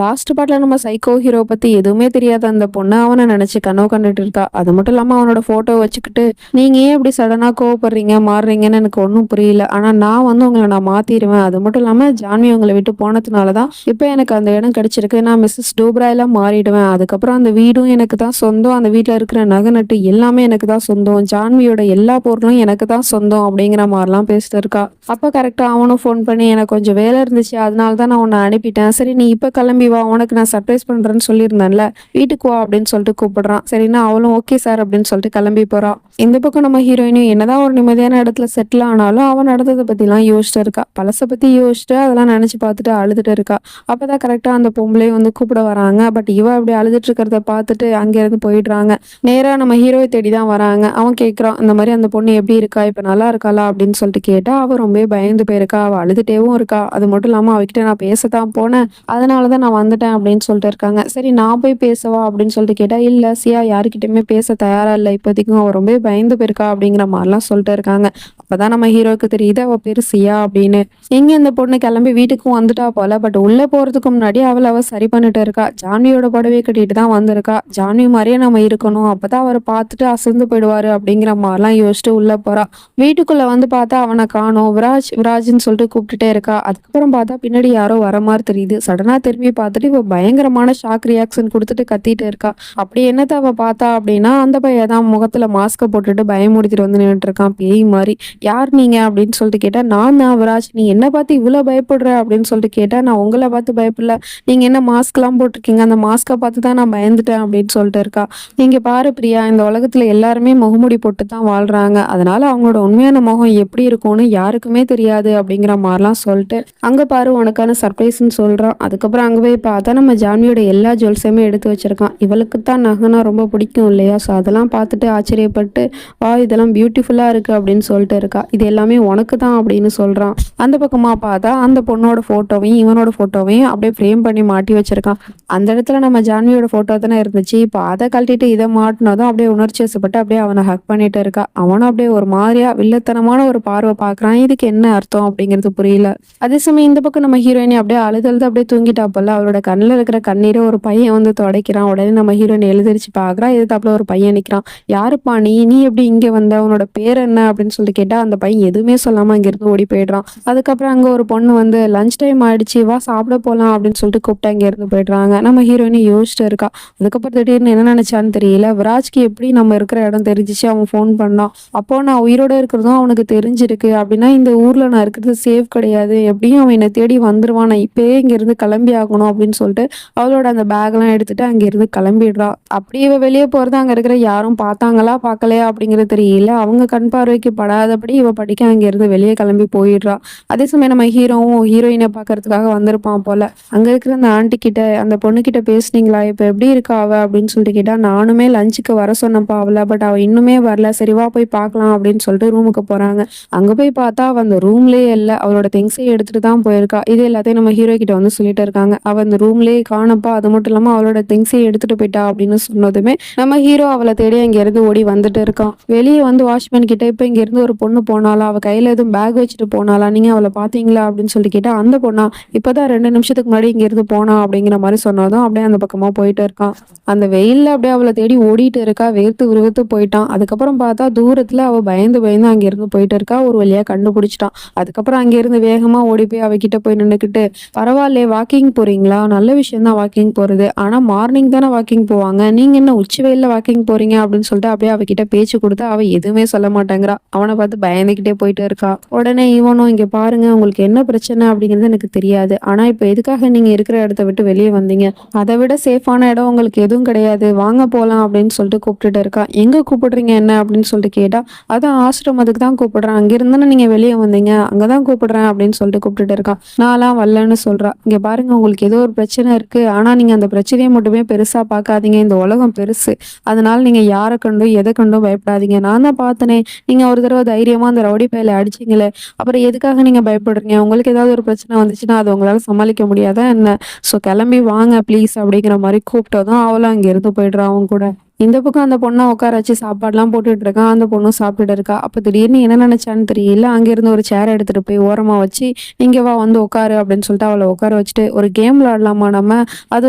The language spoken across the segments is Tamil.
லாஸ்ட் பார்ட்ல நம்ம சைக்கோ ஹீரோ பத்தி எதுவுமே தெரியாத அந்த பொண்ணு அவனை நினைச்சு கனவு கண்டுட்டு இருக்கா. அது மட்டும் இல்லாம அவனோட போட்டோ வச்சுக்கிட்டு, நீங்க ஏன் இப்படி சடனா கோவப்படுறீங்க மாறுறீங்கன்னு எனக்கு ஒன்றும் புரியல. ஆனா நான் வந்து உங்களை நான் மாத்திடுவேன். அது மட்டும் இல்லாம ஜான்வி உங்களை விட்டு போனதுனாலதான் இப்ப எனக்கு அந்த இடம் கிடைச்சிருக்கு. நான் மிஸ்ஸஸ் டூப்ராயெல்லாம் மாறிடுவேன். அதுக்கப்புறம் அந்த வீடும் எனக்கு தான் சொந்தம். அந்த வீட்டுல இருக்கிற நகை நட்டு எல்லாமே எனக்கு தான் சொந்தம். ஜான்வியோட எல்லா பொருளும் எனக்கு தான் சொந்தம் அப்படிங்கிற மாதிரிலாம் பேசிட்டு இருக்கா. அப்ப கரெக்டா அவனும் ஃபோன் பண்ணி, எனக்கு கொஞ்சம் வேலை இருந்துச்சு, அதனால தான் நான் உன்னை அனுப்பிட்டேன். சரி நீ இப்ப கிளம்பி வா, உனக்கு நான் சர்ப்ரைஸ் பண்றேன்னு சொல்லியிருந்தேன்ல, வீட்டுக்கு வா அப்படின்னு சொல்லிட்டு கூப்பிடுறான். சரின்னா அவளும் ஓகே சார் அப்படின்னு சொல்லிட்டு கிளம்பி போறான். இந்த பக்கம் நம்ம ஹீரோயினும் என்னதான் ஒரு நிம்மதியான இடத்துல செட்டில் ஆனாலும் அவன் நடந்ததை பத்திலாம் யோசிச்சுட்டு இருக்கா. பழசை பத்தி யோசிச்சுட்டு அதெல்லாம் நினைச்சு பார்த்துட்டு அழுதுட்டு இருக்கா. அப்பதான் கரெக்டா அந்த பொம்பளையும் வந்து கூப்பிட வராங்க. பட் இவ அப்படி அழுதுட்டு இருக்கிறத பார்த்துட்டு அங்க இருந்து போயிடுறாங்க. நேரா நம்ம ஹீரோவை தேடி தான் வராங்க. அவன் கேட்கறான், இந்த மாதிரி அந்த பொண்ணு எப்படி இருக்கா, இப்ப நல்லா இருக்காளா அப்படின்னு சொல்லிட்டு கேட்டா அவ ரொம்ப பயந்து போயிருக்கா. அவ அழுதுட்டேவும் இருக்கா. அது மட்டும் இல்லாம அவகிட்ட நான் பேசத்தான் போனேன், அதனாலதான் நான் வந்துட்டேன் அப்படின்னு சொல்லிட்டு இருக்காங்க. சரி நான் போய் பேசவா அப்படின்னு சொல்லிட்டு கேட்டா, இல்ல சியா யாருக்கிட்டயுமே பேச தயாரா இல்ல இப்போதைக்கும், அவ ரொம்ப பயந்து போயிருக்கா அப்படிங்கிற மாதிரிலாம் சொல்லிட்டு இருக்காங்க. அப்பதான் நம்ம ஹீரோக்கு தெரியுது அவ பேரு சியா அப்படின்னு. எங்க இந்த பொண்ணு கிளம்பி வீட்டுக்கும் வந்துட்டா போல. பட் உள்ள போறதுக்கு முன்னாடி அவ சரி பண்ணிட்டு இருக்கா. ஜான்வியோட புடவை கட்டிட்டு தான் வந்திருக்கா. ஜான்வி மாதிரியே நம்ம இருக்கணும், அப்பதான் அவரை பார்த்துட்டு அசந்து போயிடுவாரு அப்படிங்கிற மாதிரிலாம் யோசிச்சுட்டு உள்ள போறா. வீட்டுக்குள்ள வந்து பார்த்தா அவனை காணோம். விராஜ் விராஜ்ன்னு சொல்லிட்டு கூப்பிட்டுட்டே இருக்கா. அதுக்கப்புறம் பார்த்தா பின்னாடி யாரோ வர மாதிரி தெரியுது. சடனா திரும்பி பார்த்துட்டு இவ பயங்கரமான ஷாக் ரியாக்ஷன் கொடுத்துட்டு கத்திட்டு இருக்கா. அப்படி என்னத்த அவ பார்த்தா அப்படின்னா, அந்த பையன் தான் முகத்துல மாஸ்க போட்டுட்டு பயமுறுத்திட்டு வந்து நின்றுட்டு இருக்கான் பேய் மாதிரி. யார் நீங்க அப்படின்னு சொல்லிட்டு கேட்டா, நான் தான் விராஜ். நீ என்ன பார்த்து இவ்வளவு பயப்படுற அப்படின்னு சொல்லிட்டு கேட்டா, நான் உங்களை பார்த்து பயப்படல, நீங்க என்ன மாஸ்க் எல்லாம் போட்டிருக்கீங்க, அந்த மாஸ்கை பார்த்து தான் நான் பயந்துட்டேன் அப்படின்னு சொல்லிட்டு இருக்கா. நீங்க பாரு பிரியா, இந்த உலகத்துல எல்லாருமே முகமூடி போட்டு தான் வாழ்றாங்க, அதனால அவங்களோட உண்மையான முகம் எப்படி இருக்கும்னு யாருக்குமே தெரியாது அப்படிங்கிற மாதிரிலாம் சொல்லிட்டு, அங்க பாரு உனக்கான சர்ப்ரைஸ்ன்னு சொல்றான். அதுக்கப்புறம் அங்க போய் பார்த்தா நம்ம ஜான்வியோட எல்லா ஜுவல்ஸையுமே எடுத்து வச்சிருக்கான். இவளுக்கு தான் நகைனா ரொம்ப பிடிக்கும் இல்லையா, ஸோ அதெல்லாம் பார்த்துட்டு ஆச்சரியப்பட்டு, வா இதெல்லாம் பியூட்டிஃபுல்லா இருக்கு அப்படின்னு சொல்லிட்டு இருக்கா. இது எல்லாமே உனக்கு தான் அப்படின்னு சொல்றான். அந்த பக்கமா பார்த்தா அந்த பொண்ணோட போட்டோவையும் இவனோட போட்டோவையும் அப்படியே ஃப்ரேம் பண்ணி மாட்டி வச்சிருக்கான். அந்த இடத்துல நம்ம ஜான்வியோட போட்டோ தானே இருந்துச்சு. இப்போ அதை கழட்டிட்டு இதை மாட்டினதும் அப்படியே உணர்ச்சி வசப்பட்டு அப்படியே அவனை ஹக் பண்ணிட்டு இருக்கா. அவனும் அப்படியே ஒரு மாதிரியா வில்லத்தனமான ஒரு பார்வை பார்க்கறான். இதுக்கு என்ன அர்த்தம் அப்படிங்கிறது புரியல. அதே சமயம் இந்த பக்கம் நம்ம ஹீரோயினி அப்படியே அழுதழுது அப்படியே தூங்கிட்டா போல. அவளோட கண்ணில் இருக்கிற கண்ணீரை ஒரு பையன் வந்து துடைக்கிறான். உடனே நம்ம ஹீரோயின் எழுந்திரிச்சு பாக்குறா. எதிர்த்தாப்புல ஒரு பையன் நிக்கிறான். யாருப்பா நீ, நீ எப்படி இங்க வந்த, உன்னோட பேர் என்ன அப்படின்னு சொல்லிட்டு கேட்டா அந்த பையன் எதுவுமே சொல்லாம அங்கிருந்து ஓடி போயிடுறான். அதுக்கப்புறம் அங்க ஒரு பொண்ணு வந்து லஞ்ச் டைம் ஆயிடுச்சு, வா சாப்பிட போலாம் அப்படின்னு சொல்லிட்டு கூப்பிட்டு அங்க இருந்து போயிடுறாங்க. நம்ம ஹீரோயினி யோசிச்சுட்டு இருக்கா. அதுக்கப்புறம் திடீர்னு என்ன நினைச்சான்னு தெரியல, விராஜ்க்கு எப்படி நம்ம இருக்கிற இடம் தெரிஞ்சிச்சு, அவன் ஃபோன் பண்ணான். அப்போ நான் உயிரோட இருக்கிறதும் அவனுக்கு தெரிஞ்சிருக்கு அப்படின்னா இந்த ஊர்ல நான் இருக்கிறது சேஃப் கிடையாது, எப்படியும் அவன் என்னை தேடி வந்துருவான், நான் இப்பயே இங்க இருந்து கிளம்பி ஆகணும் அப்படின்னு சொல்லிட்டு அவளோட அந்த பேக் எல்லாம் எடுத்துட்டு அங்க இருந்து கிளம்பிடுறா. அப்படி இவ வெளியே போறது அங்க இருக்கிற யாரும் பார்த்தாங்களா பார்க்கலையா அப்படிங்கிறது தெரியல. அவங்க கண் பார்வைக்கு படாதபடி இவ படிக்க அங்க இருந்து வெளியே கிளம்பி போயிடுறா. அதே சமயம் நம்ம ஹீரோவும் ஹீரோயினை பாக்குறதுக்காக வந்திருப்பான் போல. அங்க இருக்கிற அந்த ஆண்டி கிட்ட, அந்த பொண்ணு கிட்ட பேசுனீங்களா, இப்ப எப்படி இருக்கா அவ அப்படின்னு சொல்லிட்டு கேட்டா, நானுமே லஞ்சுக்கு வர சொன்னப்பா அவளை, பட் அவ இன்னுமே வரல, சரிவா போய் பார்க்கலாம் அப்படின்னு சொல்லிட்டு ரூமுக்கு போறாங்க. அங்க போய் பார்த்தா அவ அந்த ரூம்லயே இல்ல, அவளோட திங்ஸை எடுத்துட்டு தான் போயிருக்கா. இது எல்லாத்தையும் நம்ம ஹீரோ கிட்ட வந்து சொல்லிட்டு இருக்காங்க. அவ அந்த ரூம்லயே காணப்பா, அது மட்டும் இல்லாம அவளோட திங்ஸையும் எடுத்துட்டு போயிட்டா அப்படின்னு சொன்னதுமே நம்ம ஹீரோ அவளை தேடி அங்க இருந்து ஓடி வந்துட்டு இருக்கான். வெளியே வந்து வாட்ச்மேன் கிட்ட, இப்ப இங்க இருந்து ஒரு பொண்ணு போனாலா, அவ கையில எதுவும் பேக் வச்சுட்டு போனாலா, நீங்க அவளை பாத்தீங்களா அப்படின்னு சொல்லி கேட்டா, அந்த பொண்ணா இப்பதான் 2 நிமிஷத்துக்கு முன்னாடி இங்க இருந்து போனா அப்படிங்கிற மாதிரி சொன்னதும் அப்படியே அந்த பக்கமா போயிட்டு இருக்கான். அந்த வெயில்ல அப்படியே அவளை தேடி ஓடிட்டு இருக்கா. வேர்த்து விறுவிறுத்து போயிட்டான். அதுக்கப்புறம் பார்த்தா தூரத்துல அவ பயந்து பயந்து அங்க இருந்து போயிட்டு இருக்கா. ஒரு வழியா கண்டுபிடிச்சிட்டான். அதுக்கப்புறம் அங்க இருந்து வேகமா ஓடி போய் அவகிட்ட போய் நின்னுக்கிட்டு, பரவாயில்லையே வாக்கிங் போறீங்களா, நல்ல விஷயம் தான் வாக்கிங் போறது, ஆனா மார்னிங் தானே வாக்கிங் போவாங்க, நீங்க என்ன உச்சி வெயில்ல வாக்கிங் போறீங்க அப்படின்னு சொல்லிட்டு அப்படியே அவகிட்ட பேச்சு கொடுத்து அவ எதுவுமே சொல்ல மாட்டேங்கிறா. அவனை பார்த்து பயந்துகிட்டே போயிட்டு இருக்கா. உடனே இவனும், இங்க பாருங்க உங்களுக்கு என்ன பிரச்சனை அப்படிங்கிறது எனக்கு தெரியாது, ஆனா இப்ப எதுக்காக நீங்க இருக்கிற இடத்த விட்டு வெளியே வந்தீங்க, அதை விட சேஃபான இடம் உங்களுக்கு எதுவும் கிடையாது, வாங்க போலாம் அப்படின்னு சொல்லிட்டு கூப்பிட்டுட்டு இருக்கா. எங்க கூப்பிடுறீங்க என்ன அப்படின்னு சொல்லிட்டு கேட்டா, அதான் ஆசிரமத்துக்கு தான் கூப்பிடுறேன், அங்கிருந்தானே நீங்க வெளியே வந்தீங்க, அங்கதான் கூப்பிடுறேன் அப்படின்னு சொல்லிட்டு கூப்பிட்டுட்டு இருக்கான். நான்லாம் வரலன்னு சொல்றா. இங்க பாருங்க உங்களுக்கு ஏதோ ஒரு பிரச்சனை இருக்கு, ஆனா நீங்க அந்த பிரச்சனையை மட்டுமே பெருசா பார்க்காதீங்க, இந்த உலகம் பெருசு, அதனால நீங்க யாரை கண்டும் எதை கண்டும் பயப்படாதீங்க, நான் தான் பார்த்தனே, நீங்க ஒரு தடவை தைரியமா அந்த ரவுடி பையில அடிச்சீங்களே, அப்புறம் எதுக்காக நீங்க பயப்படுறீங்க, உங்களுக்கு ஏதாவது ஒரு பிரச்சனை வந்துச்சுன்னா அது உங்களால சமாளிக்க முடியாதா என்ன, ஸோ கிளம்பி வாங்க ப்ளீஸ் அப்படிங்கிற மாதிரி கூப்பிட்டதும் அவளும் அங்க இருந்து போயிடுறா அவங்க கூட. இந்த பக்கம் அந்த பொண்ண உட்கார வச்சு சாப்பாடுலாம் போட்டுட்டு இருக்கான். அந்த பொண்ணும் சாப்பிட்டுட்டு இருக்கா. அப்ப திடீர்னு என்ன நினைச்சான்னு தெரியல. அங்கிருந்து ஒரு சேர் எடுத்துட்டு போய் ஓரமா வச்சு, "இங்க வா வந்து உட்காரு" அப்படின்னு சொல்லிட்டு அவள உட்கார வச்சுட்டு, "ஒரு கேம் விளையாடலாமா நம்ம? அது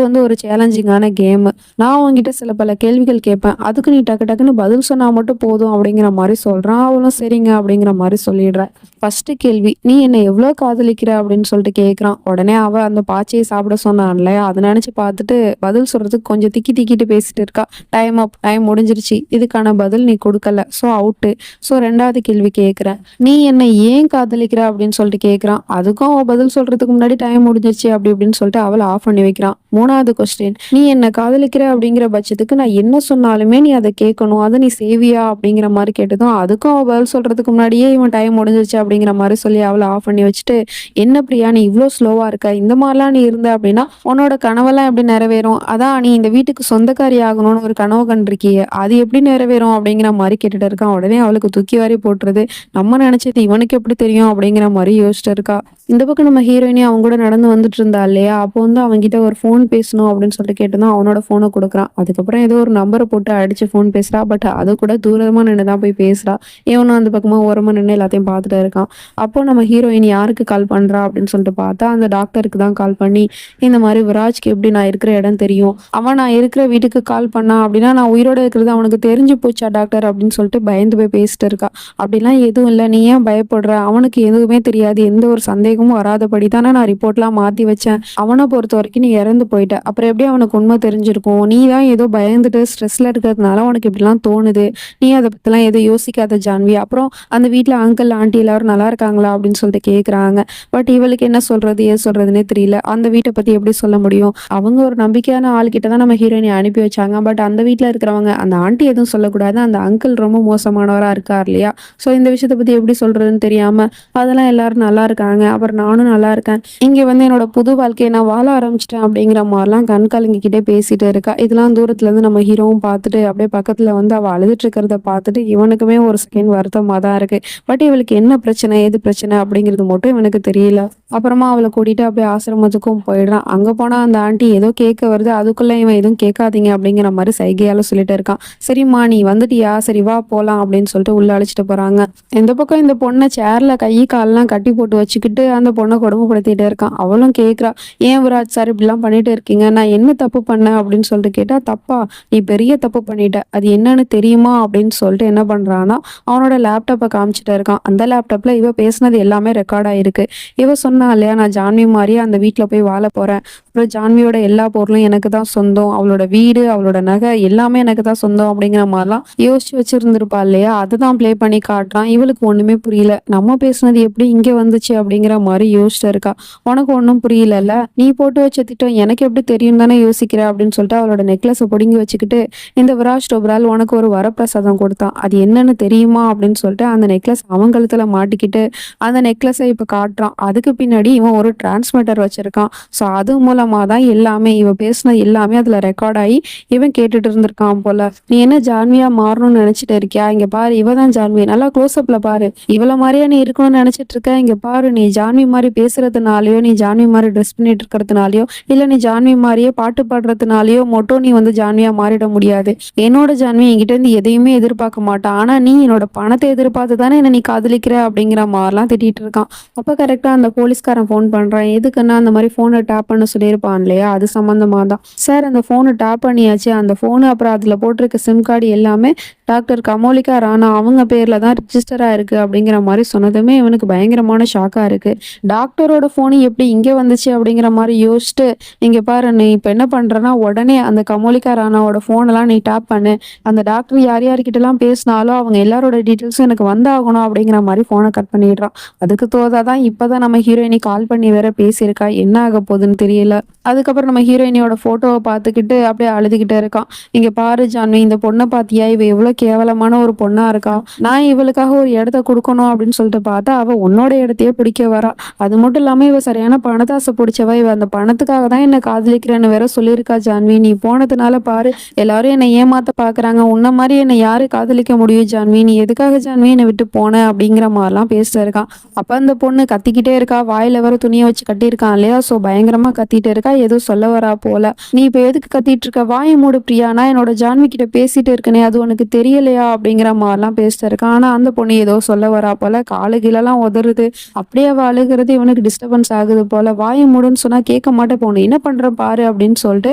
வந்து ஒரு சேலஞ்சிங்கான கேமு. நான் உன்கிட்ட சில பல கேள்விகள் கேட்பேன். அதுக்கு நீ டக்கு டக்குன்னு பதில் சொன்னா மட்டும் போதும்" அப்படிங்கிற மாரி சொல்றான். அவளும் சரிங்க அப்படிங்கிற மாரி சொல்லிடுறா. ஃபர்ஸ்ட் கேள்வி, "நீ என்ன எவ்ளோ காதலிக்கிற?" அப்படின்னு சொல்லிட்டு கேட்குறான். உடனே அவ அந்த பாச்சிய சாப்பிட சொன்னான்ல, அத நினைச்சு பார்த்துட்டு பதில் சொல்றதுக்கு கொஞ்சம் திக்கி திக்கிட்டு பேசிட்டு இருக்கா. "டைம் அப். டைம் முடிஞ்சிருச்சு. இதுக்கான பதில் நீ குடுக்கல. So out." ஸோ 2வது கேள்வி கேட்கிறேன். "நீ என்னை ஏன் காதலிக்கிற?" அப்படின்னு சொல்லிட்டு கேட்குறான். அதுக்கும் அவ பதில் சொல்றதுக்கு முன்னாடி டைம் முடிஞ்சிருச்சு அப்படி இப்படின்னு சொல்லிட்டு அவள ஆஃப் பண்ணி வைக்கிறான். 3வது கொஸ்டின், "நீ என்ன காதலிக்கிற அப்படிங்கிற பட்சத்துக்கு நான் என்ன சொன்னாலுமே நீ அத கேட்கணும். அத நீ செய்வியா?" அப்படிங்கிற மாரி கேட்டதும், அதுக்கும் அவ பதில் சொல்றதுக்கு முன்னாடியே இவன் டைம் முடிஞ்சிருச்சு அப்படிங்கிற மாரி சொல்லி அவள ஆஃப் பண்ணி வச்சுட்டு, "என்ன பிரியா நீ இவ்ளோ ஸ்லோவா இருக்க? இந்த மாரிலாம் நீ இருந்த அப்படின்னா, உன்னோட கனவெல்லாம் எப்படி நிறைவேறும்? அதான் நீ இந்த வீட்டுக்கு சொந்தக்காரி ஆகணும்னு ஒரு கனவு கண்டிருக்கியே, அது எப்படி நிறைவேறும்?" அப்படிங்கிற மாரி கேட்டுட்டு இருக்கான். உடனே அவளுக்கு தூக்கி வாரி போட்டுருது. நம்ம நினைச்சது இவனுக்கு எப்படி தெரியும் அப்படிங்கிற மாரி யோசிச்சுட்டு இருக்கா. இந்த பக்கம் நம்ம ஹீரோயினி அவங்க கூட நடந்து வந்துட்டு இருந்தா இல்லையா? அப்போ வந்து அவன்கிட்ட ஒரு ஃபோன் பேசணும் அப்படின்னு சொல்லிட்டு கேட்டதும் அவனோட ஃபோன குடுக்குறான். அதுக்கப்புறம் ஏதோ ஒரு நம்பர போட்டு அடிச்சு ஃபோன் பேசுறா. பட் அது கூட தூரமா நின்னு தான் போய் பேசுறா. இவனும் அந்த பக்கமா ஓரமா நின்னு எல்லாத்தையும் பார்த்துட்டு இருக்கான். அப்போ நம்ம ஹீரோயின் யாருக்கு கால் பண்றா அப்படின்னு சொல்லிட்டு பார்த்தா, அந்த டாக்டருக்கு தான் கால் பண்ணி, இந்த மாரி "விராஜ்க்கு எப்படி நான் இருக்கிற இடம் தெரியும். அவன் நான் இருக்கிற வீட்டுக்கு கால் பண்ணான் அப்படின்னா, நான் உயிரோட இருக்கிறது அவனுக்கு தெரிஞ்சு போச்சா டாக்டர்?" அப்படின்னு சொல்லிட்டு பயந்து போய் பேசிட்டு இருக்கா. "அப்படிலாம் எதுவும் இல்ல. நீ ஏன் பயப்படுற? அவனுக்கு எதுவுமே தெரியாது. எந்த ஒரு சந்தேகமும் வராதபடி தானே நான் ரிப்போர்ட்லாம் மாத்தி வச்சேன். அவன பொறுத்தவரைக்கும் நீ இறந்து போயிட்ட. அப்புறம் எப்படி அவனுக்கு உண்மை தெரிஞ்சிருக்கும்? நீ தான் ஏதோ பயந்துட்டு ஸ்ட்ரெஸ்ல இருக்கிறதுனால உனக்கு இப்படிலாம் தோணுது. நீ அத பத்திலாம் எதுவும் யோசிக்காத ஜான்வி. அப்புறம் அந்த வீட்ல அங்கிள், ஆன்டி எல்லாரும் நல்லா இருக்காங்களா?" அப்படின்னு சொல்லிட்டு கேட்குறாங்க. பட் இவளுக்கு என்ன சொல்றது? ஏது சொல்றதுன்னே தெரியல. அந்த வீட்ட பத்தி எப்படி சொல்ல முடியும்? அவங்க ஒரு நம்பிக்கையான ஆள்கிட்ட தான் நம்ம ஹீரோயினிய அனுப்பி வச்சாங்க. பட் அந்த வீட்ல இருக்கிறவங்க, அந்த ஆன்டி எதுவும் சொல்லக்கூடாது. அந்த அங்கிள் ரொம்ப மோசமானவரா இருக்கார் இல்லையா? ஸோ இந்த விஷயத்த பத்தி எப்படி சொல்றதுன்னு தெரியாம, "அதெல்லாம் எல்லாரும் நல்லா இருக்காங்க. அப்புறம் நானும் நல்லா இருக்கேன். இங்க வந்து என்னோட புது வாழ்க்கைய நான் வாழ ஆரம்பிச்சுட்டேன்." அப்படிங்கிற மாரிலாம் கண் கலங்கிக்கிட்டே பேசிட்டு இருக்கா. இதெல்லாம் தூரத்துல இருந்து நம்ம ஹீரோவும் பார்த்துட்டு, அப்படியே பக்கத்துல வந்து அவ அழுதுட்டு இருக்கிறத பார்த்துட்டு, இவனுக்குமே ஒரு செகண்ட் வருத்தமா தான் இருக்கு. பட் இவளுக்கு என்ன பிரச்சனை? ஏது பிரச்சனை? அப்படிங்கிறது மட்டும் இவனுக்கு தெரியல. அப்புறமா அவள கூட்டிட்டு அப்படியே ஆசிரமத்துக்கும் போயிடுறான். அங்க போனா அந்த ஆன்டி ஏதோ கேட்க வருது. அதுக்குள்ள இவன் எதுவும் கேட்காதீங்க அப்படிங்கிற மாரி சைகையால சொல்லிட்டு இருக்கான். "சரிம்மா நீ வந்துட்டியா? சரி வா போலாம்" அப்படின்னு சொல்லிட்டு உள்ள அழைச்சிட்டு போறாங்க. இந்த பக்கம் இந்த பொண்ண சேர்ல கை கால்லாம் கட்டி போட்டு வச்சுக்கிட்டு அந்த பொண்ண கொடுமைப்படுத்திட்டு இருக்கான். அவளும் கேட்கிறா, "ஏன் விராஜ் சார் இப்படிலாம் பண்ணிட்டு இருக்கீங்க? நான் என்ன தப்பு பண்ணேன்?" அப்படின்னு சொல்லிட்டு கேட்டா, "தப்பா? நீ பெரிய தப்பு பண்ணிட்ட. அது என்னன்னு தெரியுமா?" அப்படின்னு சொல்லிட்டு என்ன பண்றான்னா, அவனோட லேப்டாப்ப காமிச்சுட்டு இருக்கான். அந்த லேப்டாப்ல இவ பேசினது எல்லாமே ரெக்கார்ட் ஆயிருக்கு. இவ சொன்னா இல்லையா, "நான் ஜான்வி மாரியே அந்த வீட்ல போய் வாழ போறேன். அப்புறம் ஜான்வியோட எல்லா பொருளும் எனக்கு தான் சொந்தம். அவளோட வீடு, அவளோட நகை எல்லாமே எனக்கு தான் சொந்தம்." அப்படிங்கிற மாரிலாம் யோசிச்சு வச்சிருந்திருப்பா இல்லையா? அதுதான் ப்ளே பண்ணி காட்டுறான். இவளுக்கு ஒண்ணுமே புரியல. நம்ம பேசுனது எப்படி இங்க வந்துச்சு அப்படிங்கிற மாரி யோசிச்சுட்டு இருக்கா. "உனக்கு ஒண்ணும் புரியலல்ல? நீ போட்டு வச்ச திட்டம் எனக்கு எப்படி தெரியும் தானே யோசிக்கிற?" அப்படின்னு சொல்லிட்டு அவளோட நெக்லஸ புடுங்கி வச்சுக்கிட்டு, "இந்த விராஜ் டோபரால் உனக்கு ஒரு வரப்பிரசாதம் கொடுத்தான். அது என்னன்னு தெரியுமா?" அப்படின்னு சொல்லிட்டு அந்த நெக்லஸ் அவன் கழுத்துல மாட்டிக்கிட்டு, அந்த நெக்லஸ இப்ப காட்டுறான். அதுக்கு பின்னாடி இவன் ஒரு டிரான்ஸ்மிட்டர் வச்சிருக்கான். ஸோ அது மூலமா தான் எல்லாமே இவ பேசினது எல்லாமே அதுல ரெக்கார்ட் ஆகி இவன் கேட்டுட்டு இருந்திருக்கான் போல. "நீ என்ன ஜான்வியா மாறணும்னு நினைச்சிட்டு இருக்கியா? இங்க பாரு இவ தான் ஜான்வி. நல்லா க்ளோஸ் அப்ல பாரு. இவள மாரியா நீ இருக்கணும்னு நினைச்சிட்டு இருக்க? இங்க பாரு நீ ஜான்வி மாரி பேசுறதுனாலயோ, நீ ஜான்வி மாரி ட்ரெஸ் பண்ணிட்டு இருக்கிறதுனாலயோ, இல்ல நீ ஜான்வி மாரியே பாட்டு பாடுறதுனாலயோ மட்டும் நீ வந்து ஜான்வியா மாறிட முடியாது. என்னோட ஜான்வி என்கிட்ட இருந்து எதையுமே எதிர்பார்க்க மாட்டா. ஆனா நீ என்னோட பணத்தை எதிர்பார்த்து தானே என்ன நீ காதலிக்கிற." அப்படிங்கிற மாரிலாம் திட்டிட்டு இருக்கான். அப்ப கரெக்டா அந்த போலீஸ்காரன் ஃபோன் பண்றான். எதுக்குன்னா அந்த மாரி ஃபோன டேப் பண்ண சொல்லியிருப்பான் இல்லையா? அது சம்மந்தமா தான். "சார் அந்த ஃபோன டேப் பண்ணியாச்சு. அந்த ஃபோனு அப்புறம் அதுல போட்டிருக்க சிம் கார்டு எல்லாமே டாக்டர் கமோலிகா ராணா அவங்க பேர்ல தான் ரிஜிஸ்டர் ஆயிருக்கு." அப்படிங்கிற மாரி சொன்னதுமே இவனுக்கு பயங்கரமான ஷாக்கா இருக்கு. டாக்டரோட ஃபோனு எப்படி இங்க வந்துச்சு அப்படிங்கிற மாரி யோசிச்சுட்டு, "இங்க பாரு நீ இப்ப என்ன பண்றன்னா, உடனே அந்த கமோலிகா ராணாவோட ஃபோனெல்லாம் நீ டேப் பண்ணு. அந்த டாக்டர் யார் யார்கிட்டலாம் பேசினாலோ அவங்க எல்லாரோட டீட்டெயில்ஸும் எனக்கு வந்தாகணும்." அப்படிங்கிற மாரி ஃபோன கட் பண்ணிடுறான். அதுக்கு தோதா தான் இப்பதான் நம்ம ஹீரோயினி கால் பண்ணி வேற பேசியிருக்கா. என்ன ஆக போகுதுன்னு தெரியல. அதுக்கப்புறம் நம்ம ஹீரோயினியோட ஃபோட்டோவ பார்த்துக்கிட்டு அப்படியே அழுதுகிட்டே இருக்கான். "இங்க பாரு ஜான்வி, இந்த பொண்ண பார்த்தியா? இவ எவ்வளோ கேவலமான ஒரு பொண்ணா இருக்கா. நான் இவளுக்காக ஒரு இடத்த குடுக்கணும் அப்படின்னு சொல்லிட்டு பார்த்தா, அவ உன்னோட இடத்தையே பிடிக்க வரா. அது மட்டும் இல்லாம இவ சரியான பணத்தாசை புடிச்சவ. இவ அந்த பணத்துக்காக தான் என்ன காதலிக்கிறேன்னு வேற சொல்லியிருக்கா ஜான்வி. நீ போனதுனால பாரு எல்லாரும் என்னை ஏமாத்த பாக்குறாங்க. உன்ன மாதிரி என்னை யாரு காதலிக்க முடியும் ஜான்வி? நீ எதுக்காக ஜான்வி என்னை விட்டு போன அப்படிங்கிற மாதிரிலாம் பேசிட்டு இருக்கான். அப்ப அந்த பொண்ணு கத்திக்கிட்டே இருக்கா. வாயில வேற துணியை வச்சு கட்டியிருக்கான் இல்லையா? ஸோ பயங்கரமா கத்திட்டு இருக்கா. ஏதோ சொல்ல வரா போல. நீ இப்ப எதுக்கு கத்திட்டு இருக்க? வாயை மூடு பிரியா. நான் என்னோட ஜான்வி கிட்ட பேசிட்டு இருக்கனே, அது உனக்கு தெரியலையா? அப்படிங்கிற மாதிரிலாம் பேசிட்டு இருக்கான். ஆனா அந்த பொண்ணு ஏதோ சொல்ல வரா போல. காலு கீழெல்லாம் உதறுது. அப்படியே அவ அழுகிறது இவனுக்கு டிஸ்டர்பன்ஸ் ஆகுது போல. வாயை மூடுன்னு சொன்னா கேட்க மாட்டே. பொண்ணு என்ன பண்ற பாரு அப்படின்னு சொல்லிட்டு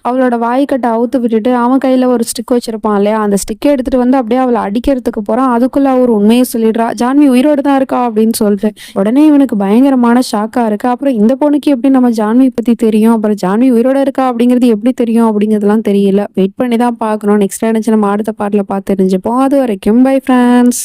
அவளோட வாய்க்கட்டை அவுத்து விட்டுட்டு அவன் கையில ஒரு ஸ்டிக் வச்சிருப்பான் இல்லையா? அந்த ஸ்டிக்கை எடுத்துட்டு வந்து அப்படியே அவளை அடிக்கிறதுக்கு போறான். அதுக்குள்ள அவர் உண்மையை சொல்லிடுறா. ஜான்வி உயிரோடு தான் இருக்கா அப்படின்னு சொல்லிட்டு. உடனே இவனுக்கு பயங்கரமான ஷாக்கா இருக்கு. அப்புறம் இந்த பொண்ணுக்கு எப்படி நம்ம ஜான்வி பத்தி தெரியும்? அப்புறம் ஜான்வி உயிரோட இருக்கா அப்படிங்கிறது எப்படி தெரியும் அப்படிங்கிறதுலாம் தெரியல. வெயிட் பண்ணி தான் பார்க்கணும். நெக்ஸ்ட் நினைச்சு நம்ம அடுத்த பாட்டில் பார்த்து தெரிஞ்சுப்போம். அது வரைக்கும் பை ஃப்ரெண்ட்ஸ்.